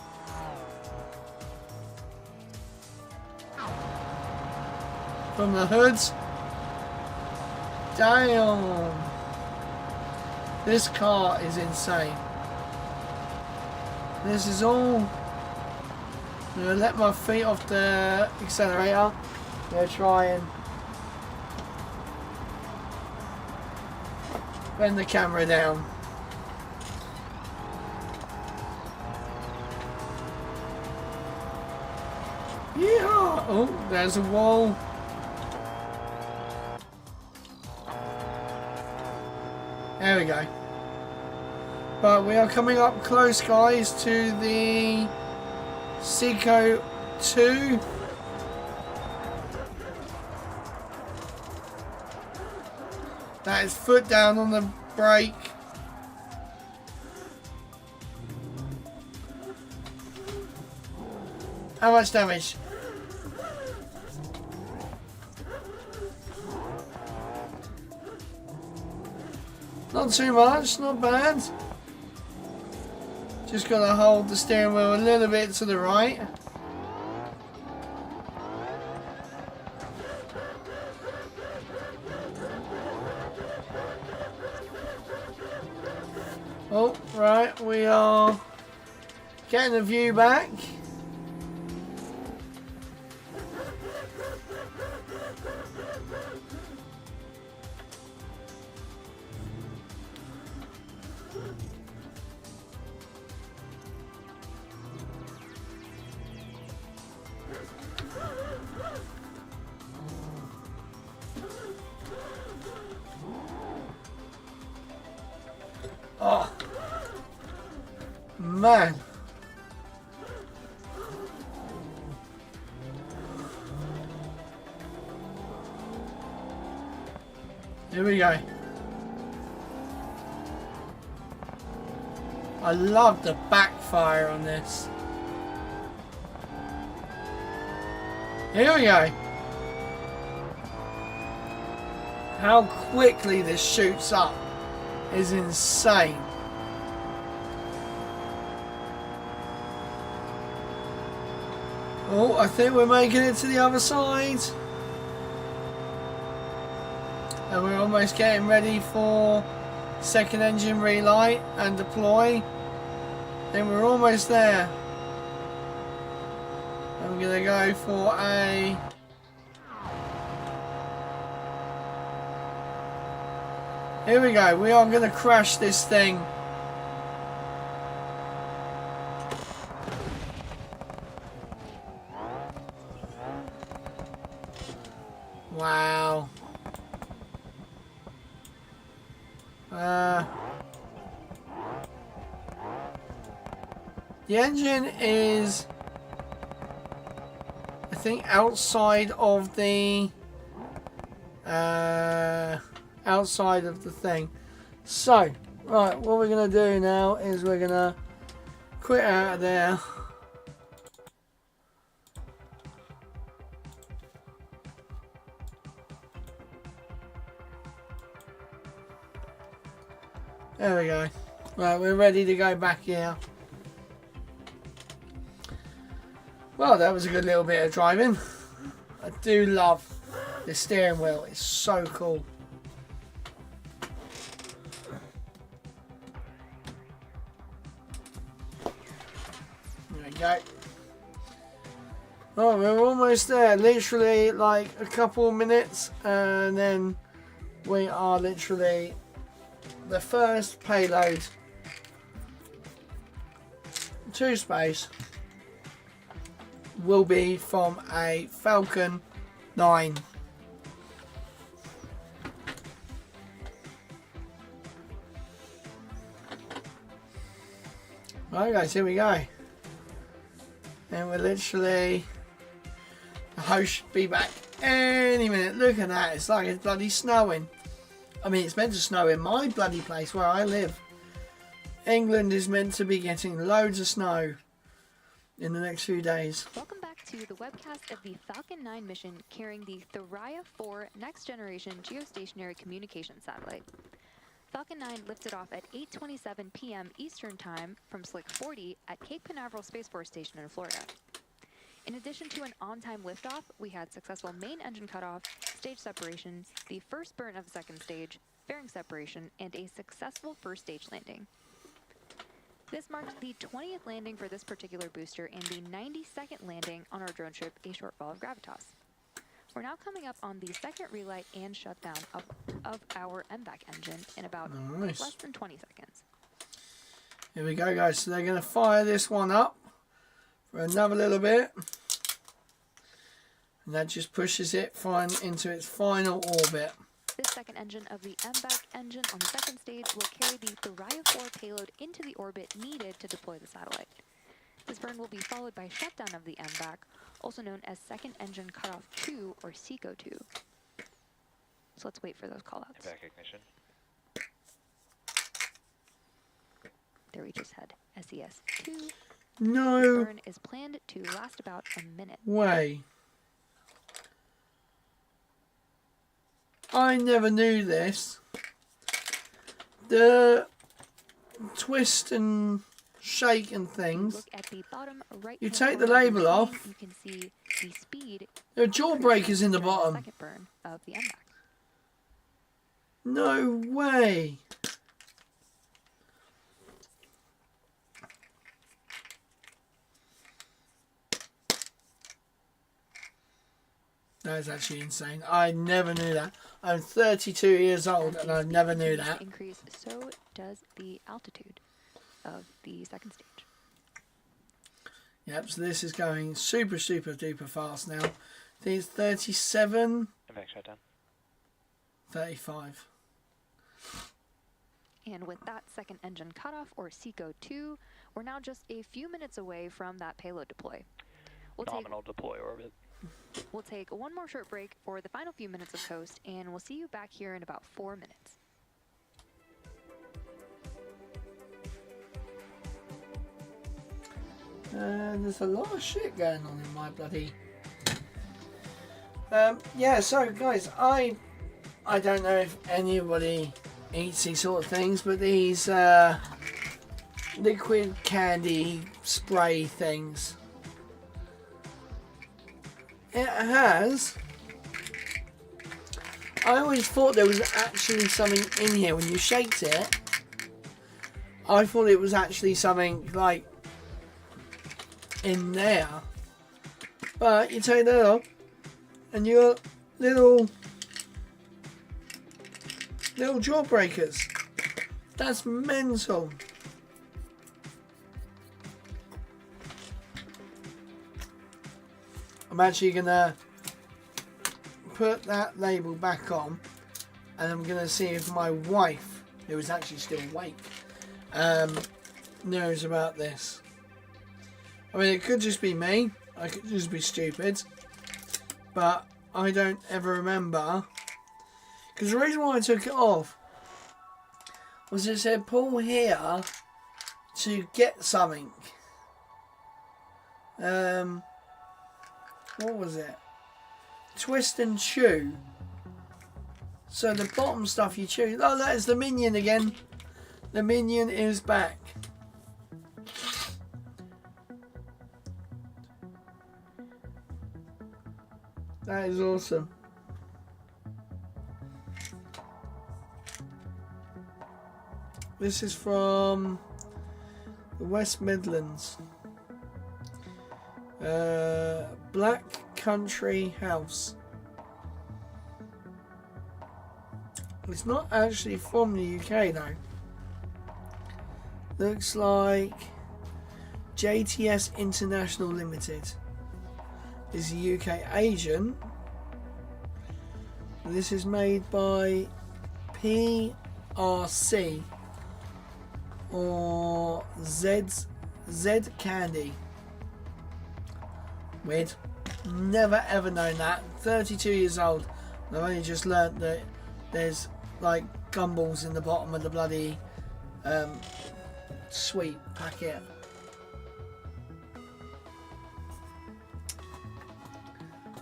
From the hoods. Damn. This car is insane. This is all. I'm going to let my feet off the accelerator. I'm going to try and bend the camera down. Yeah. Oh, there's a wall. There we go. But we are coming up close, guys, to the Seco 2. That is foot down on the brake. How much damage? Not too much, not bad. Just gotta hold the steering wheel a little bit to the right. Oh, right, we are getting the view back. Oh, man. Here we go. I love the backfire on this. Here we go. How quickly this shoots up is insane. Oh, I think we're making it to the other side. And we're almost getting ready for second engine relight and deploy. Then we're almost there. I'm gonna go for a here we go. We are gonna crash this thing. Wow. The engine is, I think, outside of the thing. So, right, what we're gonna do now is we're gonna quit out of there. There we go. Right, we're ready to go back here. Well, that was a good little bit of driving. I do love the steering wheel. It's so cool. There we go. Oh, we're almost there. Literally like a couple of minutes, and then we are literally the first payload to space will be from a Falcon 9. Right guys, here we go. And we're literally, the host should be back any minute. Look at that, it's like it's bloody snowing. I mean, it's meant to snow in my bloody place where I live. England is meant to be getting loads of snow in the next few days. Welcome back to the webcast of the Falcon 9 mission carrying the Thuraya 4 next generation geostationary communication satellite. Falcon 9 lifted off at 8:27 p.m. Eastern Time from Slick 40 at Cape Canaveral Space Force Station in Florida. In addition to an on-time liftoff, we had successful main engine cutoff, stage separation, the first burn of the second stage, fairing separation, and a successful first stage landing. This marked the 20th landing for this particular booster and the 92nd landing on our drone ship, A Shortfall of Gravitas. We're now coming up on the second relight and shutdown of our MVAC engine in about less than 20 seconds. Here we go guys, so they're going to fire this one up for another little bit. And that just pushes it fine into its final orbit. This second engine of the MVAC engine on the second stage will carry the Thuraya 4 payload into the orbit needed to deploy the satellite. This burn will be followed by shutdown of the MVAC, also known as Second Engine Cutoff 2 or SECO 2. So let's wait for those callouts. Back ignition. There we just had SES 2. No The burn is planned to last about a minute. way. I never knew this. The twist and shake and things. Look at the bottom right. You take the label off. You can see the speed. There are jawbreakers in the bottom. Second burn of the MVAC. No way. That is actually insane. I never knew that. I'm 32 years old and I never knew that. Increase, so does the altitude of the second stage. Yep, so this is going super duper fast now. I think it's 37, Back shutdown. 35. And with that second engine cutoff, or SECO 2, we're now just a few minutes away from that payload deploy. Nominal deploy orbit. We'll take one more short break for the final few minutes of coast, and we'll see you back here in about 4 minutes. There's a lot of shit going on in my bloody... yeah, so guys, I don't know if anybody eats these sort of things, but these liquid candy spray things, it has, I always thought there was actually something in here when you shaked it. I thought it was actually something like in there, but you take that off and you got little jawbreakers. That's mental. I'm actually gonna put that label back on, and I'm going to see if my wife, who is actually still awake, knows about this. I mean, it could just be me. I could just be stupid. But I don't ever remember. Because the reason why I took it off was it said pull here to get something. What was it? Twist and chew. So the bottom stuff you chew. Oh, that is the minion again. The minion is back. That is awesome. This is from the West Midlands. Black Country House. It's not actually from the UK though. Looks like JTS International Limited is a UK agent. This is made by PRC or Z Candy. Weird. Never ever known that. 32 years old. I've only just learnt that there's like gumballs in the bottom of the bloody sweet packet.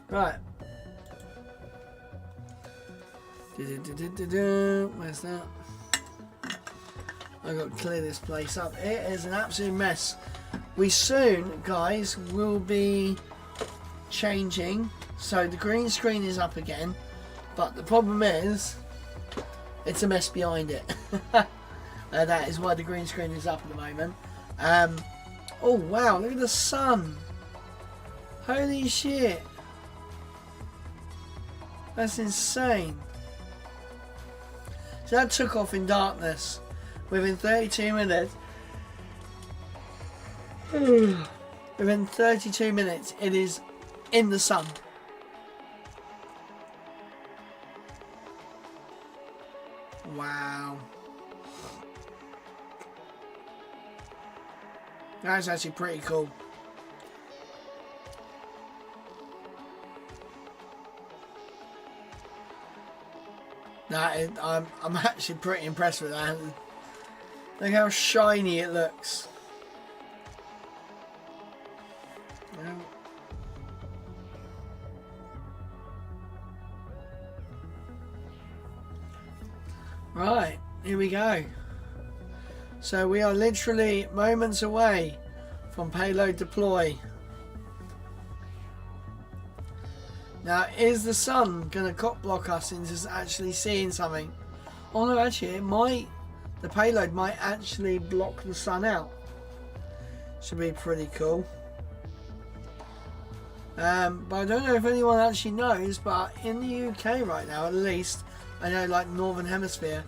Right. Where's that? I've got to clear this place up. It is an absolute mess. We soon, guys, will be changing. So the green screen is up again. But the problem is, it's a mess behind it. That is why the green screen is up at the moment. Oh wow, look at the sun. Holy shit. That's insane. So that took off in darkness. Within 32 minutes. Within 32 minutes, it is in the sun. Wow. That's actually pretty cool. I'm actually pretty impressed with that. Look how shiny it looks. Yeah. Right, here we go. So we are literally moments away from payload deploy. Now, is the sun going to cock block us into actually seeing something? Oh no, actually it might. The payload might actually block the sun out. Should be pretty cool. But I don't know if anyone actually knows, but in the UK right now, at least, I know like Northern Hemisphere,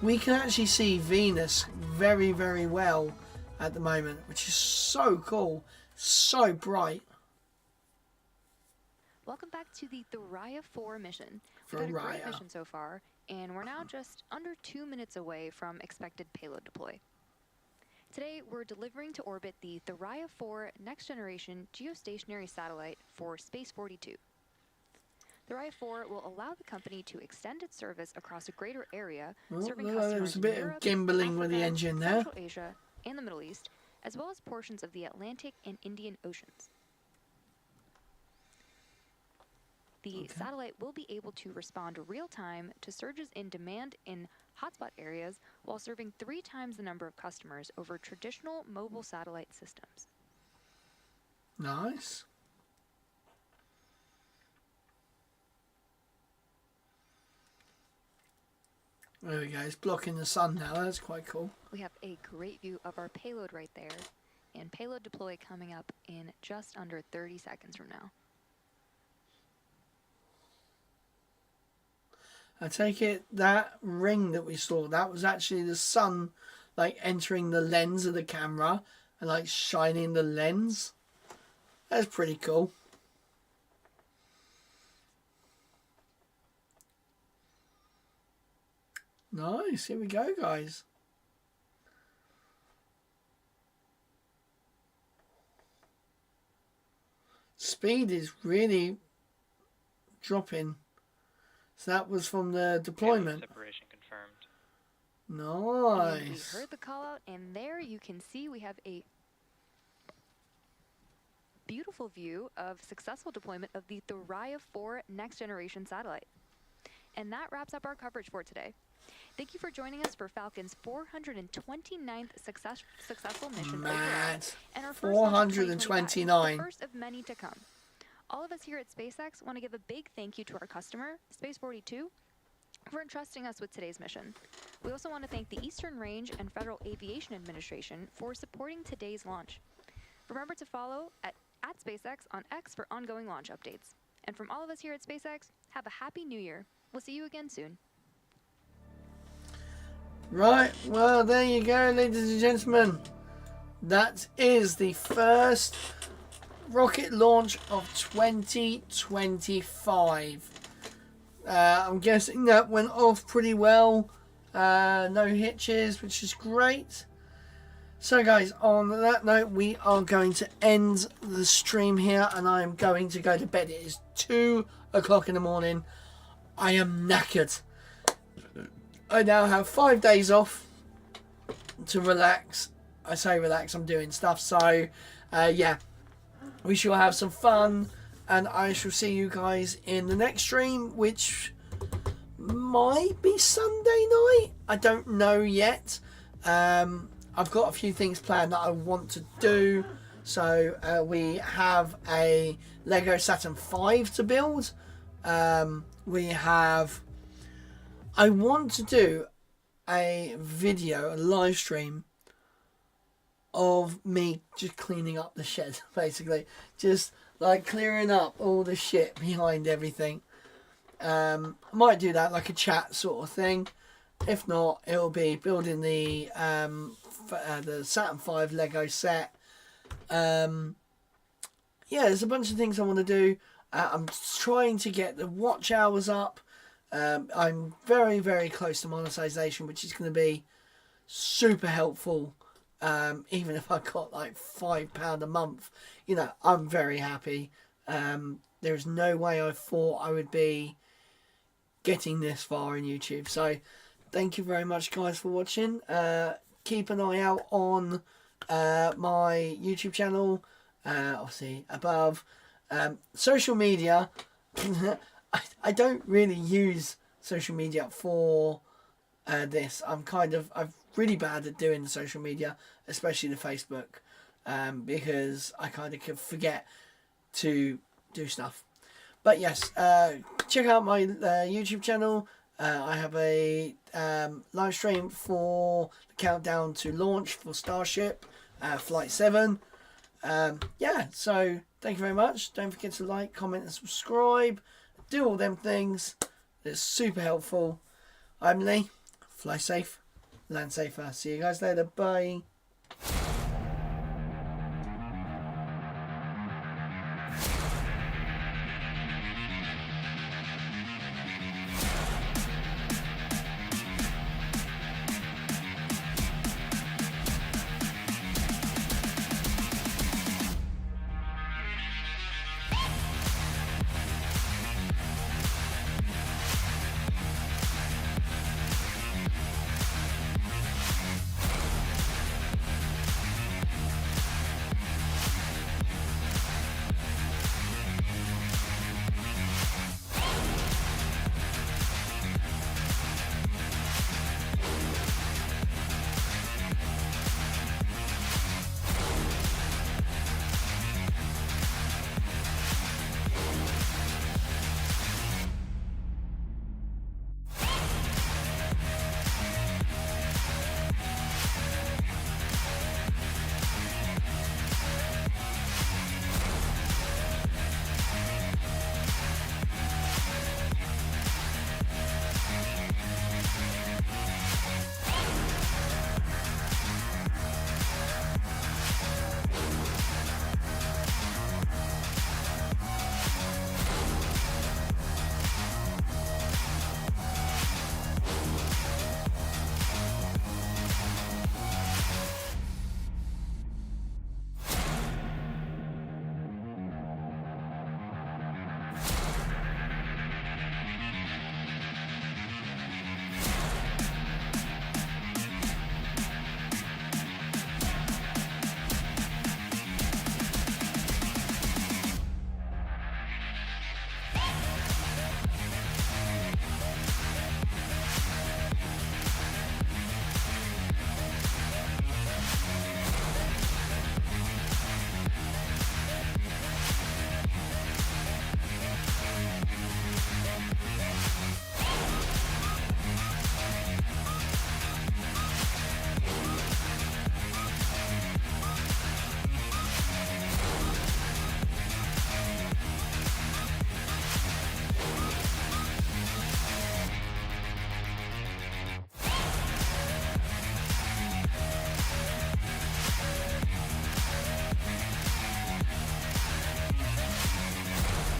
we can actually see Venus very, very well at the moment, which is so cool, so bright. Welcome back to the Thuraya 4 mission. We've had a great mission so far, and we're now just under 2 minutes away from expected payload deploy. Today, we're delivering to orbit the Thuraya 4 next-generation geostationary satellite for Space 42. Thuraya 4 will allow the company to extend its service across a greater area, serving customers there was a bit in Europe, of gimbling Africa, with the engine there. Central Asia, and the Middle East, as well as portions of the Atlantic and Indian Oceans. The satellite will be able to respond real-time to surges in demand in hotspot areas while serving 3 times the number of customers over traditional mobile satellite systems. Nice. There we go, it's blocking the sun now, that's quite cool. We have a great view of our payload right there, and payload deploy coming up in just under 30 seconds from now. I take it that ring that we saw, that was actually the sun like entering the lens of the camera and like shining the lens. That's pretty cool. Nice. Here we go, guys. Speed is really dropping. So that was from the deployment. Separation confirmed. Nice. And we heard the call out, and there you can see we have a beautiful view of successful deployment of the Thuraya 4 next generation satellite. And that wraps up our coverage for today. Thank you for joining us for Falcon's 429th successful mission Mad. and our first launch of 429. the first of many to come. All of us here at SpaceX want to give a big thank you to our customer, Space 42, for entrusting us with today's mission. We also want to thank the Eastern Range and Federal Aviation Administration for supporting today's launch. Remember to follow at SpaceX on X for ongoing launch updates. And from all of us here at SpaceX, have a happy new year. We'll see you again soon. Right, well, there you go, ladies and gentlemen. That is the first rocket launch of 2025. I'm guessing that went off pretty well. No hitches, which is great. So guys, on that note, we are going to end the stream here, and I am going to go to bed. It is 2 o'clock in the morning. I am knackered. I now have 5 days off to relax. I say relax, I'm doing stuff. So, yeah, we shall have some fun. And I shall see you guys in the next stream, which might be Sunday night. I don't know yet. I've got a few things planned that I want to do. So, we have a Lego Saturn V to build. I want to do a video, a live stream of me just cleaning up the shed, basically. Just like clearing up all the shit behind everything. I might do that like a chat sort of thing. If not, it'll be building the Saturn V Lego set. Yeah, there's a bunch of things I want to do. I'm trying to get the watch hours up. I'm very, very close to monetization, which is going to be super helpful. Even if I got like £5 a month, you know, I'm very happy. There's no way I thought I would be getting this far in YouTube. So thank you very much, guys, for watching. Keep an eye out on my YouTube channel, obviously above. Social media. I don't really use social media for this. I'm really bad at doing the social media, especially the Facebook, because I kind of can forget to do stuff. But yes, check out my YouTube channel. I have a live stream for the countdown to launch for Starship Flight 7. Yeah, so thank you very much. Don't forget to like, comment and subscribe. Do all them things. It's super helpful. I'm Lee. Fly safe, land safer. See you guys later. Bye.